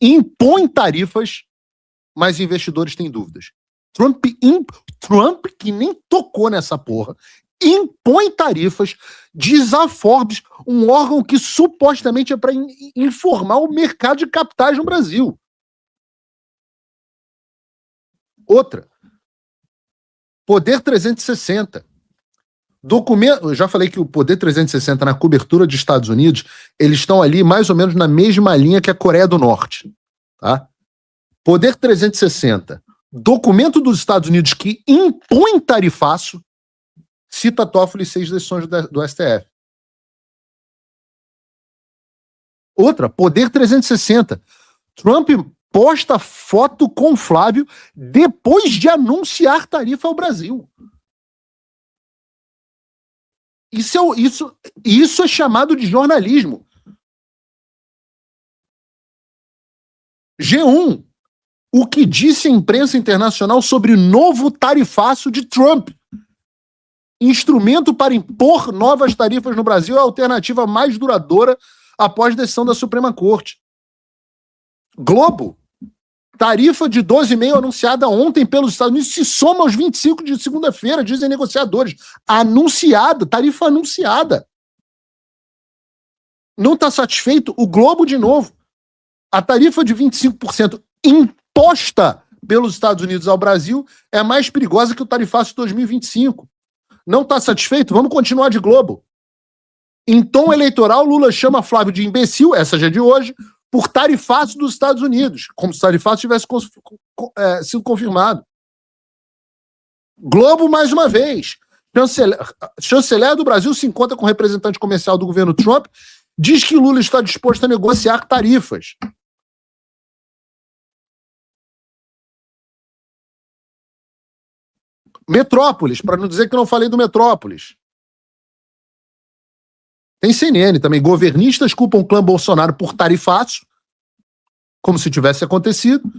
impõe tarifas, mas investidores têm dúvidas. Trump, que nem tocou nessa porra, impõe tarifas, diz a Forbes, um órgão que supostamente é para informar o mercado de capitais no Brasil. Outra, Poder 360. Eu já falei que o Poder 360 na cobertura dos Estados Unidos, eles estão ali mais ou menos na mesma linha que a Coreia do Norte. Tá? Poder 360. Documento dos Estados Unidos que impõe tarifaço, cita Toffoli e 6 decisões do STF. Outra, Poder 360. Trump posta foto com Flávio depois de anunciar tarifa ao Brasil. Isso é chamado de jornalismo. G1. O que disse a imprensa internacional sobre o novo tarifaço de Trump? Instrumento para impor novas tarifas no Brasil é a alternativa mais duradoura após decisão da Suprema Corte. Globo. Tarifa de 12,5 anunciada ontem pelos Estados Unidos se soma aos 25 de segunda-feira, dizem negociadores. Anunciada, tarifa anunciada. Não está satisfeito? O Globo de novo. A tarifa de 25% imposta pelos Estados Unidos ao Brasil é mais perigosa que o tarifaço de 2025. Não está satisfeito? Vamos continuar de Globo. Em tom eleitoral, Lula chama Flávio de imbecil, essa já é de hoje, por tarifaço dos Estados Unidos, como se o tarifaço tivesse sido confirmado. Globo, mais uma vez. Chanceler do Brasil se encontra com o representante comercial do governo Trump, diz que Lula está disposto a negociar tarifas. Metrópolis, para não dizer que não falei do Metrópolis. Tem CNN também. Governistas culpam o clã Bolsonaro por tarifaço, como se tivesse acontecido.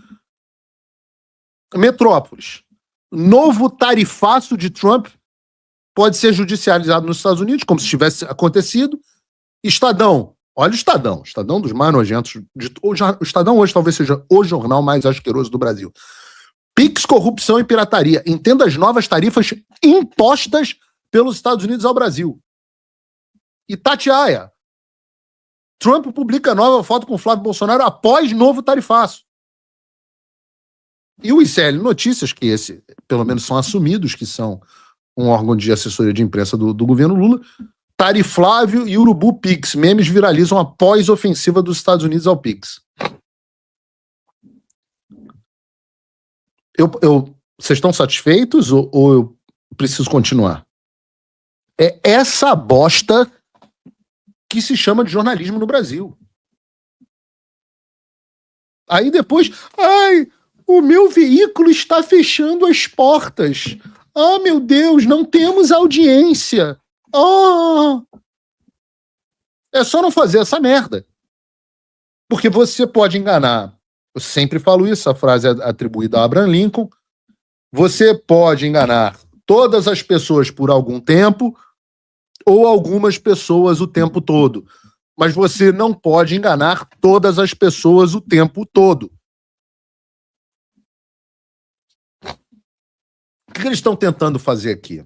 Metrópolis. Novo tarifaço de Trump pode ser judicializado nos Estados Unidos, como se tivesse acontecido. Estadão. Olha o Estadão. Estadão dos mais nojentos. O Estadão hoje talvez seja o jornal mais asqueroso do Brasil. Pix, corrupção e pirataria. Entenda as novas tarifas impostas pelos Estados Unidos ao Brasil. Itatiaia. Trump publica nova foto com Flávio Bolsonaro após novo tarifaço. E o ICL Notícias, que esse, pelo menos são assumidos, que são um órgão de assessoria de imprensa do governo Lula, Tariflávio e Urubu Pix. Memes viralizam após ofensiva dos Estados Unidos ao Pix. Vocês estão satisfeitos ou eu preciso continuar? É essa bosta que se chama de jornalismo no Brasil. Aí depois, o meu veículo está fechando as portas. Ah, meu Deus, não temos audiência. É só não fazer essa merda. Porque você pode enganar. Eu sempre falo isso, a frase é atribuída a Abraham Lincoln. Você pode enganar todas as pessoas por algum tempo ou algumas pessoas o tempo todo. Mas você não pode enganar todas as pessoas o tempo todo. O que eles estão tentando fazer aqui?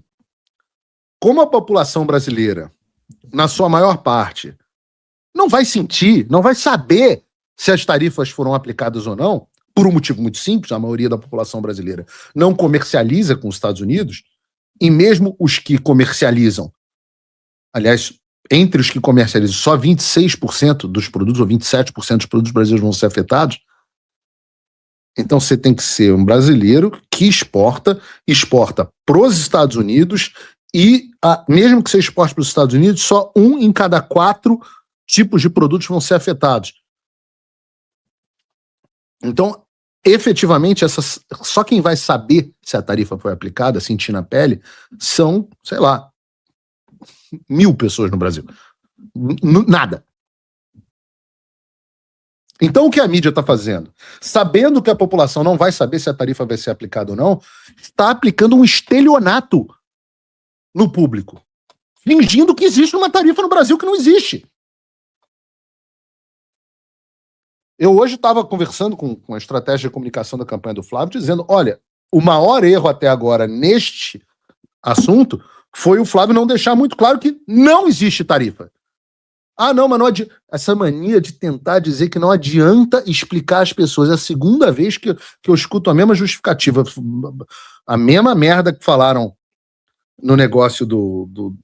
Como a população brasileira, na sua maior parte, não vai sentir, não vai saber se as tarifas foram aplicadas ou não, por um motivo muito simples, a maioria da população brasileira não comercializa com os Estados Unidos, e mesmo os que comercializam, aliás, entre os que comercializam, só 26% dos produtos, ou 27% dos produtos brasileiros vão ser afetados. Então você tem que ser um brasileiro que exporta para os Estados Unidos e, mesmo que você exporte para os Estados Unidos, só 1 em cada 4 tipos de produtos vão ser afetados. Então, efetivamente, só quem vai saber se a tarifa foi aplicada, sentir na pele, são, sei lá, 1.000 pessoas no Brasil. Nada. Então, o que a mídia está fazendo? Sabendo que a população não vai saber se a tarifa vai ser aplicada ou não, está aplicando um estelionato no público, fingindo que existe uma tarifa no Brasil que não existe. Eu hoje estava conversando com a estratégia de comunicação da campanha do Flávio, dizendo, olha, o maior erro até agora neste assunto foi o Flávio não deixar muito claro que não existe tarifa. Ah, não, mas não adianta. Essa mania de tentar dizer que não adianta explicar às pessoas. É a segunda vez que eu escuto a mesma justificativa. A mesma merda que falaram no negócio do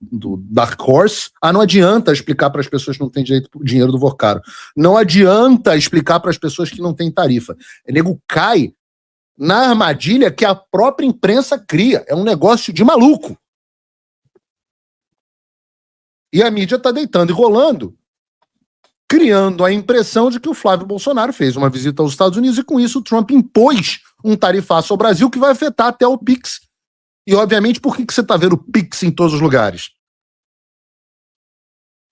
Dark Horse. Ah, não adianta explicar para as pessoas que não têm direito ao dinheiro do Vorcaro. Não adianta explicar para as pessoas que não têm tarifa. O nego cai na armadilha que a própria imprensa cria. É um negócio de maluco. E a mídia está deitando e rolando, criando a impressão de que o Flávio Bolsonaro fez uma visita aos Estados Unidos e com isso o Trump impôs um tarifaço ao Brasil que vai afetar até o Pix. E, obviamente, por que você está vendo o Pix em todos os lugares?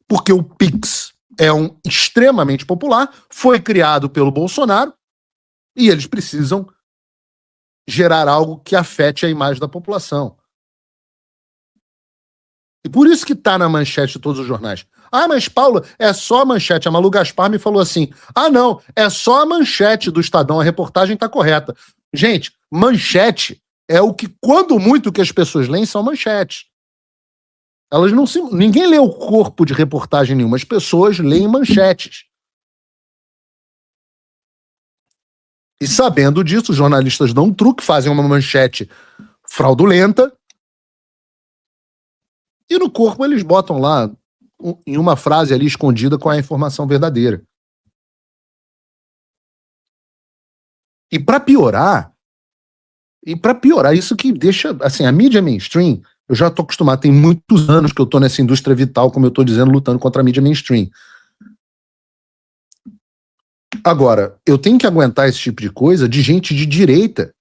Porque o Pix é extremamente popular, foi criado pelo Bolsonaro e eles precisam gerar algo que afete a imagem da população. E por isso que está na manchete de todos os jornais. Ah, mas Paulo, é só a manchete. A Malu Gaspar me falou assim, ah não, é só a manchete do Estadão, a reportagem está correta. Gente, manchete é o que, quando muito, que as pessoas leem são manchetes. Elas não se... Ninguém lê o corpo de reportagem nenhuma, as pessoas leem manchetes. E sabendo disso, os jornalistas dão um truque, fazem uma manchete fraudulenta, e no corpo eles botam lá, em uma frase ali escondida, com a informação verdadeira. E para piorar, isso que deixa, assim, a mídia mainstream, eu já estou acostumado, tem muitos anos que eu estou nessa indústria vital, como eu estou dizendo, lutando contra a mídia mainstream. Agora, eu tenho que aguentar esse tipo de coisa de gente de direita.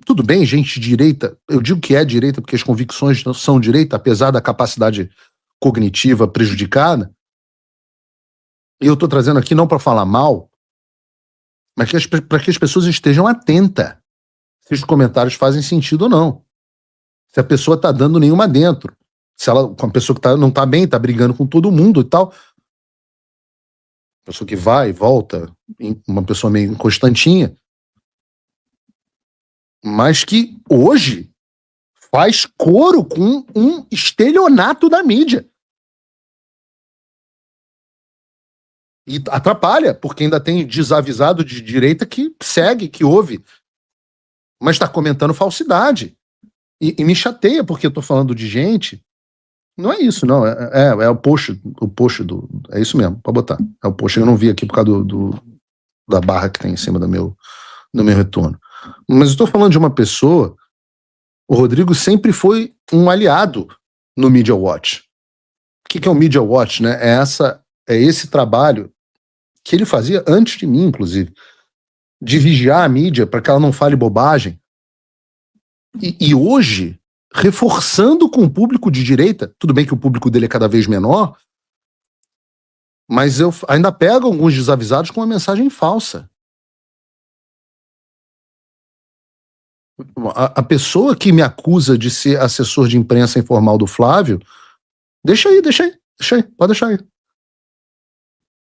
Tudo bem, gente de direita, eu digo que é direita porque as convicções não são direita, apesar da capacidade cognitiva prejudicada. E eu estou trazendo aqui não para falar mal, mas para que as pessoas estejam atentas se os comentários fazem sentido ou não. Se a pessoa está dando nenhuma dentro. Se ela, uma pessoa que não está bem, está brigando com todo mundo e tal. Pessoa que vai e volta, uma pessoa meio inconstantinha. Mas que hoje faz coro com um estelionato da mídia. E atrapalha, porque ainda tem desavisado de direita que segue, que ouve, mas está comentando falsidade. E me chateia, porque eu estou falando de gente. Não é isso, não. É o post do. É isso mesmo, pode botar. É o post. Eu não vi aqui por causa da barra que tem em cima do meu retorno. Mas eu estou falando de uma pessoa. O Rodrigo sempre foi um aliado no Media Watch. O que é o Media Watch, né? É esse trabalho que ele fazia antes de mim, inclusive, de vigiar a mídia para que ela não fale bobagem. E hoje, reforçando com o público de direita, tudo bem que o público dele é cada vez menor, mas eu ainda pego alguns desavisados com uma mensagem falsa. A pessoa que me acusa de ser assessor de imprensa informal do Flávio, deixa aí, pode deixar aí.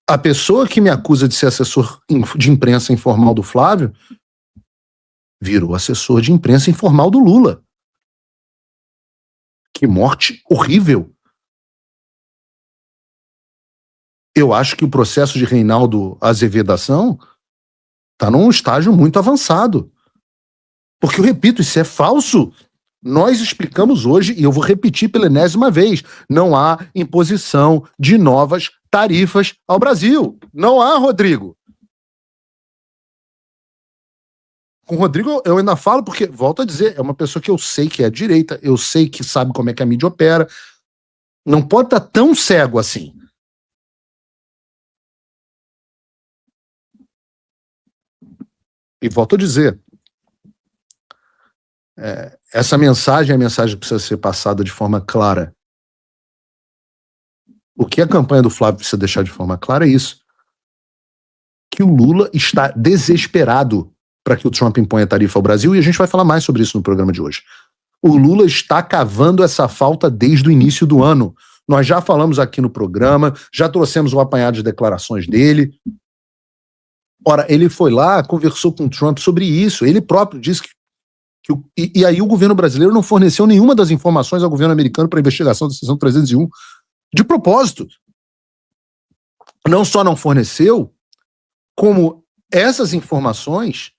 A pessoa que me acusa de ser assessor de imprensa informal do Flávio virou assessor de imprensa informal do Lula. Que morte horrível. Eu acho que o processo de Reinaldo Azevedação está num estágio muito avançado. Porque, eu repito, isso é falso. Nós explicamos hoje, e eu vou repetir pela enésima vez, não há imposição de novas tarifas ao Brasil. Não há, Rodrigo. Com o Rodrigo eu ainda falo porque, volto a dizer, é uma pessoa que eu sei que é direita, eu sei que sabe como é que a mídia opera. Não pode estar tão cego assim. E volto a dizer, essa mensagem é a mensagem que precisa ser passada de forma clara. O que a campanha do Flávio precisa deixar de forma clara é isso. Que o Lula está desesperado para que o Trump imponha tarifa ao Brasil, e a gente vai falar mais sobre isso no programa de hoje. O Lula está cavando essa falta desde o início do ano. Nós já falamos aqui no programa, já trouxemos um apanhado de declarações dele. Ora, ele foi lá, conversou com o Trump sobre isso, ele próprio disse e aí o governo brasileiro não forneceu nenhuma das informações ao governo americano para a investigação da seção 301, de propósito. Não só não forneceu, como essas informações,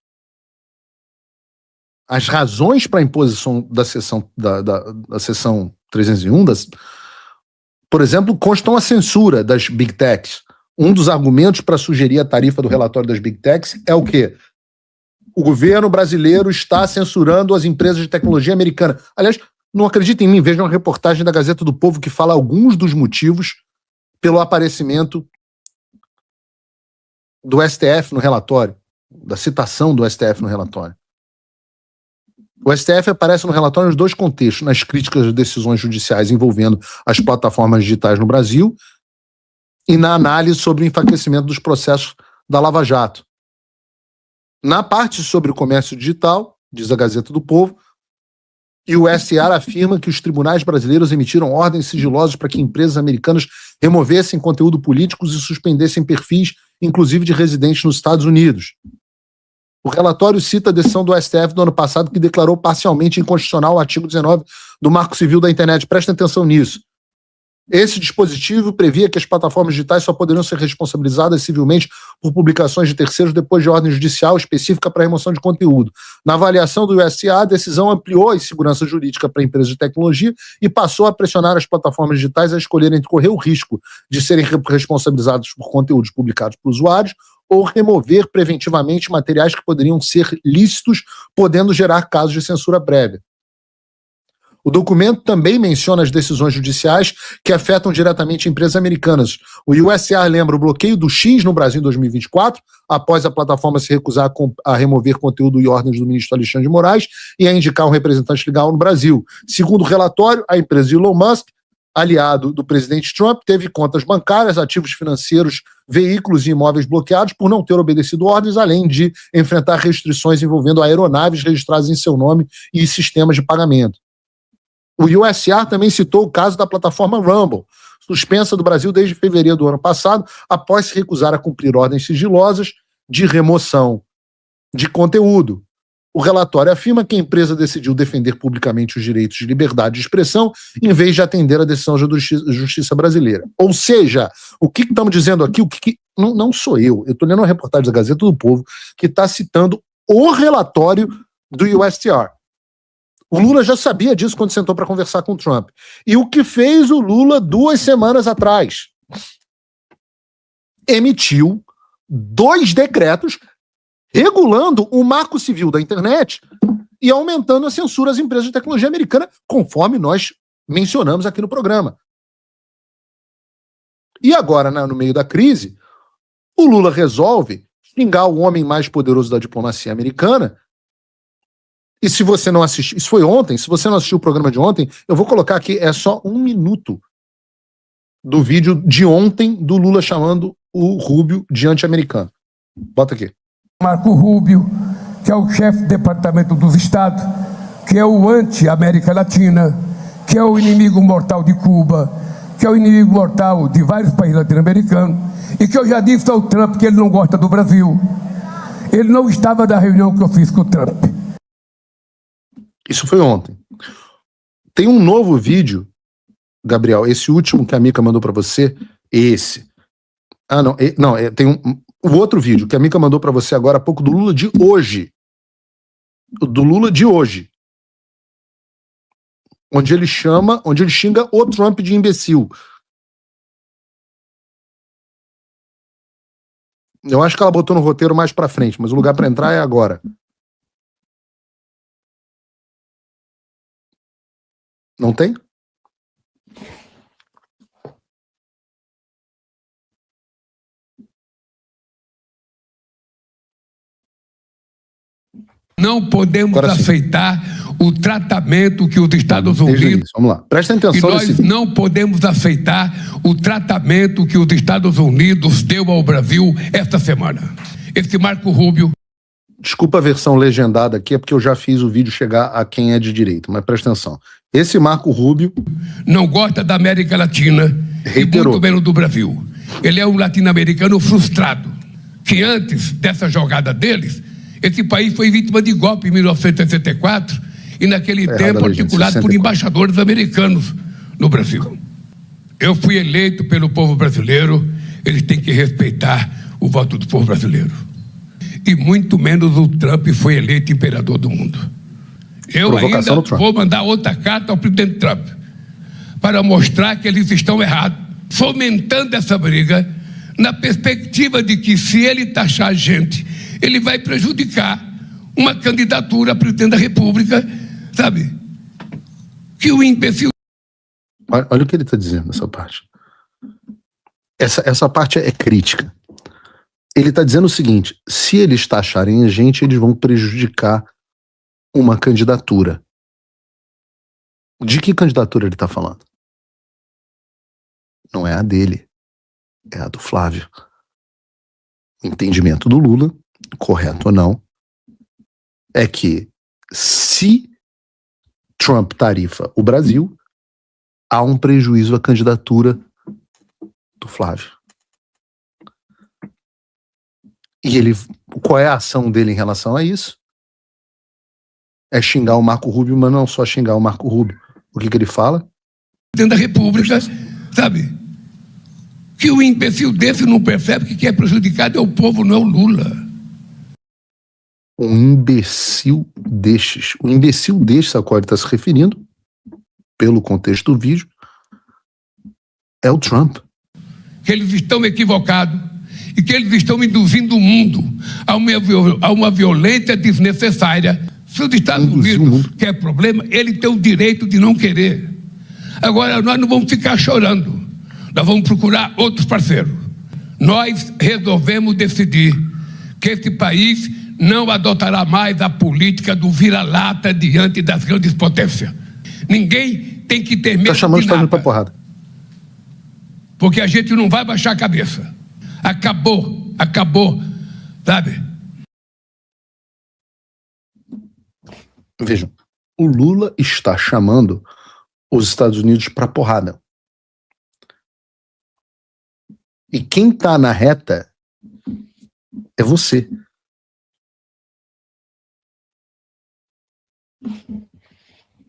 as razões para a imposição da seção, da seção 301, por exemplo, constam a censura das Big Techs. Um dos argumentos para sugerir a tarifa do relatório das Big Techs é o quê? O governo brasileiro está censurando as empresas de tecnologia americana. Aliás, não acreditem em mim, vejam uma reportagem da Gazeta do Povo que fala alguns dos motivos pelo aparecimento do STF no relatório, da citação do STF no relatório. O STF aparece no relatório nos dois contextos, nas críticas às decisões judiciais envolvendo as plataformas digitais no Brasil e na análise sobre o enfraquecimento dos processos da Lava Jato. Na parte sobre o comércio digital, diz a Gazeta do Povo, e o STR afirma que os tribunais brasileiros emitiram ordens sigilosas para que empresas americanas removessem conteúdo políticos e suspendessem perfis, inclusive de residentes nos Estados Unidos. O relatório cita a decisão do STF do ano passado que declarou parcialmente inconstitucional o artigo 19 do Marco Civil da Internet. Prestem atenção nisso. Esse dispositivo previa que as plataformas digitais só poderiam ser responsabilizadas civilmente por publicações de terceiros depois de ordem judicial específica para remoção de conteúdo. Na avaliação do USA, a decisão ampliou a insegurança jurídica para empresas de tecnologia e passou a pressionar as plataformas digitais a escolherem entre correr o risco de serem responsabilizados por conteúdos publicados por usuários ou remover preventivamente materiais que poderiam ser lícitos, podendo gerar casos de censura prévia. O documento também menciona as decisões judiciais que afetam diretamente empresas americanas. O USA lembra o bloqueio do X no Brasil em 2024, após a plataforma se recusar a remover conteúdo e ordens do ministro Alexandre de Moraes e a indicar um representante legal no Brasil. Segundo o relatório, a empresa de Elon Musk, aliado do presidente Trump, teve contas bancárias, ativos financeiros, veículos e imóveis bloqueados por não ter obedecido ordens, além de enfrentar restrições envolvendo aeronaves registradas em seu nome e sistemas de pagamento. O USA também citou o caso da plataforma Rumble, suspensa do Brasil desde fevereiro do ano passado, após se recusar a cumprir ordens sigilosas de remoção de conteúdo. O relatório afirma que a empresa decidiu defender publicamente os direitos de liberdade de expressão em vez de atender a decisão da justiça brasileira. Ou seja, o que estamos dizendo aqui, não sou eu estou lendo uma reportagem da Gazeta do Povo que está citando o relatório do USTR. O Lula já sabia disso quando sentou para conversar com o Trump. E o que fez o Lula 2 semanas atrás? Emitiu 2 decretos regulando o Marco Civil da Internet e aumentando a censura às empresas de tecnologia americana, conforme nós mencionamos aqui no programa. E agora, no meio da crise, o Lula resolve xingar o homem mais poderoso da diplomacia americana. E se você não assistiu, isso foi ontem, se você não assistiu o programa de ontem, eu vou colocar aqui, é só 1 minuto do vídeo de ontem do Lula chamando o Rubio de anti-americano. Bota aqui. Marco Rubio, que é o chefe do Departamento dos Estados, que é o anti-América Latina, que é o inimigo mortal de Cuba, que é o inimigo mortal de vários países latino-americanos, e que eu já disse ao Trump que ele não gosta do Brasil. Ele não estava na reunião que eu fiz com o Trump. Isso foi ontem. Tem um novo vídeo, Gabriel, esse último que a Mica mandou para você, esse. Ah, não, tem o outro vídeo que a Mica mandou para você agora há pouco, do Lula de hoje. Do Lula de hoje. Onde ele xinga o Trump de imbecil. Eu acho que ela botou no roteiro mais para frente, mas o lugar para entrar é agora. Não tem? Não podemos aceitar o tratamento que os Estados Unidos... Vamos lá, presta atenção. E nós não podemos aceitar o tratamento que os Estados Unidos deu ao Brasil esta semana. Esse Marco Rubio... Desculpa a versão legendada aqui, é porque eu já fiz o vídeo chegar a quem é de direito, mas presta atenção. Esse Marco Rubio... não gosta da América Latina, reiterou, e muito menos do Brasil. Ele é um latino-americano frustrado, que antes dessa jogada deles, esse país foi vítima de golpe em 1964 e naquele tempo articulado por embaixadores americanos no Brasil. Eu fui eleito pelo povo brasileiro, eles têm que respeitar o voto do povo brasileiro. E muito menos o Trump foi eleito imperador do mundo. Eu ainda vou mandar outra carta ao presidente Trump para mostrar que eles estão errados, fomentando essa briga na perspectiva de que, se ele taxar a gente, ele vai prejudicar uma candidatura a presidente da República, sabe? Que o imbecil... Olha o que ele está dizendo nessa parte. Essa parte é crítica. Ele está dizendo o seguinte: se eles taxarem a gente, eles vão prejudicar uma candidatura. De que candidatura ele está falando? Não é a dele, é a do Flávio. O entendimento do Lula, correto ou não, é que se Trump tarifa o Brasil, há um prejuízo à candidatura do Flávio. E ele, qual é a ação dele em relação a isso? É xingar o Marco Rubio, mas não só xingar o Marco Rubio. O que ele fala? Dentro da República, sabe? Que o imbecil desse não percebe que quem é prejudicado é o povo, não é o Lula. Um imbecil destes. O imbecil destes a qual ele está se referindo, pelo contexto do vídeo, é o Trump. Que eles estão equivocados e que eles estão induzindo o mundo a uma violência desnecessária. Se os Estados Unidos quer problema, ele tem o direito de não querer. Agora, nós não vamos ficar chorando. Nós vamos procurar outros parceiros. Nós resolvemos decidir que esse país não adotará mais a política do vira-lata diante das grandes potências. Ninguém tem que ter medo de nada. Pra porrada. Porque a gente não vai baixar a cabeça. Acabou, sabe? Vejam, o Lula está chamando os Estados Unidos para porrada. E quem está na reta é você.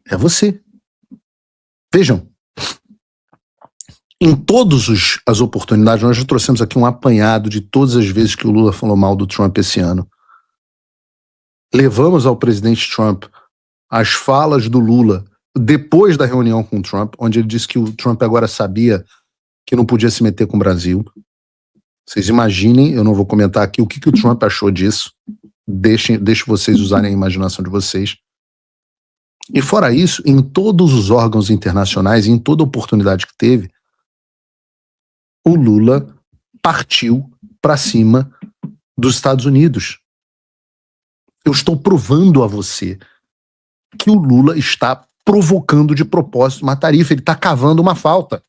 É você. Vejam, em todas as oportunidades, nós já trouxemos aqui um apanhado de todas as vezes que o Lula falou mal do Trump esse ano. Levamos ao presidente Trump as falas do Lula depois da reunião com o Trump, onde ele disse que o Trump agora sabia que não podia se meter com o Brasil. Vocês imaginem, eu não vou comentar aqui o que o Trump achou disso. Deixe vocês usarem a imaginação de vocês. E fora isso, em todos os órgãos internacionais, em toda oportunidade que teve, o Lula partiu para cima dos Estados Unidos. Eu estou provando a você que o Lula está provocando de propósito uma tarifa, ele está cavando uma falta.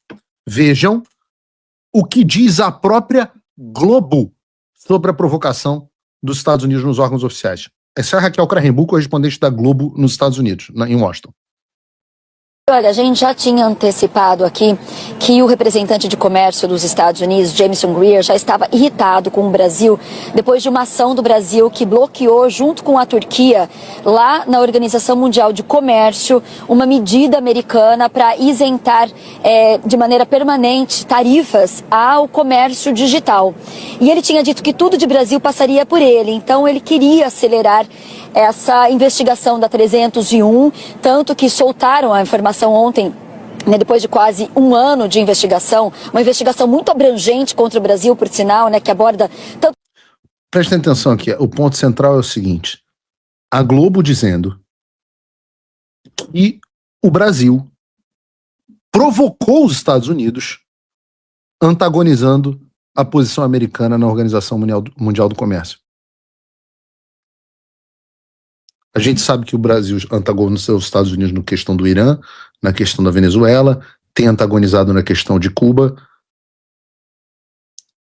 Vejam o que diz a própria Globo sobre a provocação dos Estados Unidos nos órgãos oficiais. Essa é a Raquel Krahenbuhl, correspondente da Globo nos Estados Unidos, em Washington. Olha, a gente já tinha antecipado aqui que o representante de comércio dos Estados Unidos, Jameson Greer, já estava irritado com o Brasil depois de uma ação do Brasil que bloqueou, junto com a Turquia, lá na Organização Mundial de Comércio, uma medida americana para isentar de maneira permanente tarifas ao comércio digital. E ele tinha dito que tudo de Brasil passaria por ele, então ele queria acelerar essa investigação da 301, tanto que soltaram a informação ontem, né, depois de quase um ano de investigação, uma investigação muito abrangente contra o Brasil, por sinal, né, que aborda tanto... Prestem atenção aqui, o ponto central é o seguinte: a Globo dizendo que o Brasil provocou os Estados Unidos antagonizando a posição americana na Organização Mundial do Comércio. A gente sabe que o Brasil antagonizou os Estados Unidos na questão do Irã, na questão da Venezuela, tem antagonizado na questão de Cuba.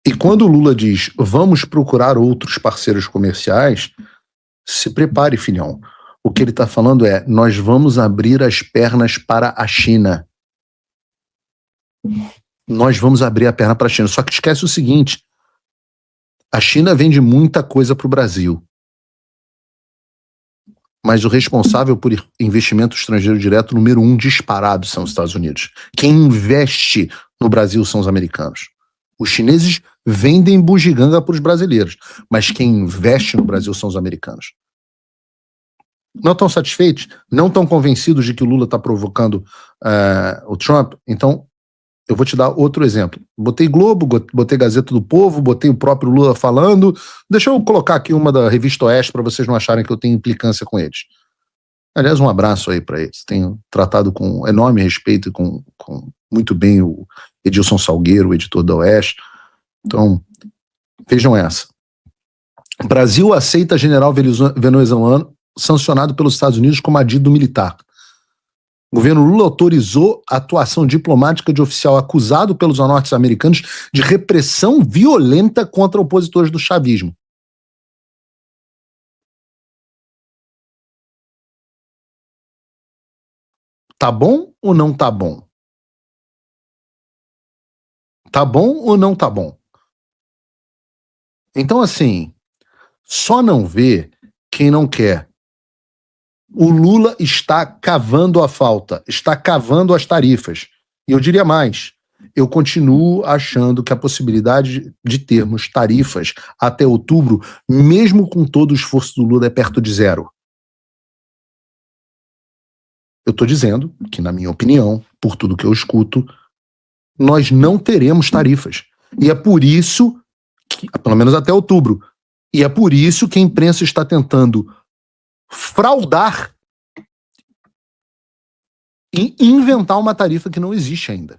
E quando o Lula diz, vamos procurar outros parceiros comerciais, se prepare, filhão. O que ele está falando é, nós vamos abrir as pernas para a China. Nós vamos abrir a perna para a China. Só que esquece o seguinte, A China vende muita coisa para o Brasil. Mas o responsável por investimento estrangeiro direto, número 1 disparado, são os Estados Unidos. Quem investe no Brasil são os americanos. Os chineses vendem bugiganga para os brasileiros, mas quem investe no Brasil são os americanos. Não estão satisfeitos? Não estão convencidos de que o Lula está provocando o Trump? Então, eu vou te dar outro exemplo. Botei Globo, botei Gazeta do Povo, botei o próprio Lula falando. Deixa eu colocar aqui uma da Revista Oeste para vocês não acharem que eu tenho implicância com eles. Aliás, um abraço aí para eles. Tenho tratado com enorme respeito e com muito bem o Edilson Salgueiro, o editor da Oeste. Então, vejam essa. Brasil aceita general venezuelano sancionado pelos Estados Unidos como adido militar. O governo Lula autorizou a atuação diplomática de oficial acusado pelos norte-americanos de repressão violenta contra opositores do chavismo. Tá bom ou não tá bom? Tá bom ou não tá bom? Então, assim, só não vê quem não quer. O Lula está cavando a falta, está cavando as tarifas. E eu diria mais, eu continuo achando que a possibilidade de termos tarifas até outubro, mesmo com todo o esforço do Lula, é perto de zero. Eu estou dizendo que, na minha opinião, por tudo que eu escuto, nós não teremos tarifas. E é por isso, que, pelo menos até outubro, e é por isso que a imprensa está tentando fraudar e inventar uma tarifa que não existe ainda.